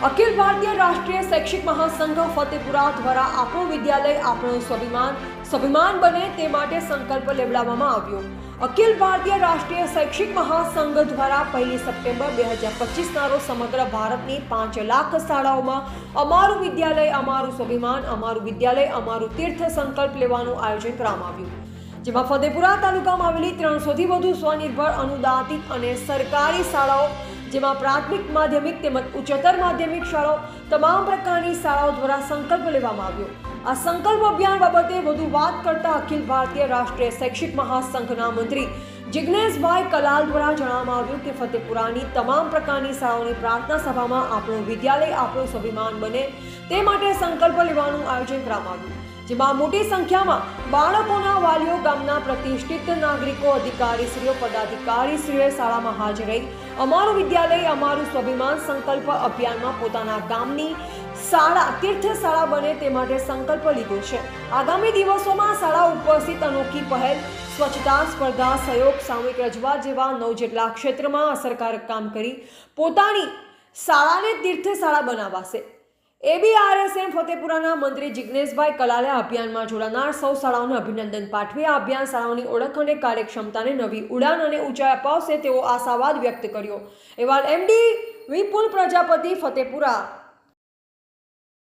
અખિલ ભારતીય રાષ્ટ્રીય શૈક્ષિક મહાસંઘ ફતેપુરા દ્વારા આપણું વિદ્યાલય આપણું સ્વાભિમાન બને તે માટે સંકલ્પ લેવડાવવામાં આવ્યો। અખિલ ભારતીય રાષ્ટ્રીય શૈક્ષિક મહાસંઘ દ્વારા 1 સપ્ટેમ્બર 2025 ના રોજ સમગ્ર ભારતની 5 લાખ શાળાઓમાં અમારું વિદ્યાલય અમારું સ્વાભિમાન, અમારું વિદ્યાલય અમારું તીર્થ સંકલ્પ લેવાનું આયોજન કરવામાં આવ્યું, જેમાં ફતેપુરા તાલુકામાં આવેલી 300 થી વધુ સ્વનિર્ભર અનુદાનિત અને સરકારી શાળાઓ, જેમાં પ્રાથમિક, માધ્યમિક તેમજ ઉચ્ચતર માધ્યમિક શાળાઓ તમામ પ્રકારની શાળાઓ દ્વારા સંકલ્પ લેવામાં આવ્યો। આ સંકલ્પ અભિયાન બાબતે વધુ વાત કરતા અખિલ ભારતીય રાષ્ટ્રીય શૈક્ષિક મહાસંઘના મંત્રી જિગ્નેશભાઈ કલાલ દ્વારા જણાવવામાં આવ્યું કે ફતેપુરાની તમામ પ્રકારની શાળાઓની પ્રાર્થના સભામાં આપણું વિદ્યાલય આપણું સ્વાભિમાન બને તે માટે સંકલ્પ લેવાનું આયોજન કરવામાં આવ્યું, જેમાં મોટી સંખ્યામાં બાળકોના વાલીઓ, ગામના પ્રતિષ્ઠિત નાગરિકો, અધિકારીશ્રીઓ, પદાધિકારીશ્રીઓએ શાળામાં હાજર રહી અમારું વિદ્યાલય અમારું સ્વાભિમાન સંકલ્પ અભિયાનમાં પોતાના ગામની શાળા તીર્થ શાળા બને તે માટે સંકલ્પ લીધો છે। આગામી દિવસોમાં શાળા ઉપસ્થિત અનોખી પહેલ, સ્વચ્છતા સ્પર્ધા, સહયોગ, સામૂહિક રજૂઆત જેવા 9 જેટલા ક્ષેત્રમાં અસરકારક કામ કરી પોતાની શાળાને તીર્થ શાળા બનાવાશે। એબીઆરએસએમ ફતેપુરાના મંત્રી જિગ્નેશભાઈ કલાલે આ અભિયાનમાં જોડાનાર સૌ શાળાઓને અભિનંદન પાઠવી આ અભિયાન શાળાઓની ઓળખ અને કાર્યક્ષમતાને નવી ઉડાન અને ઊંચાઈ અપાવશે તેવો આશાવાદ વ્યક્ત કર્યો। એવા એમડી વિપુલ પ્રજાપતિ, ફતેપુરા।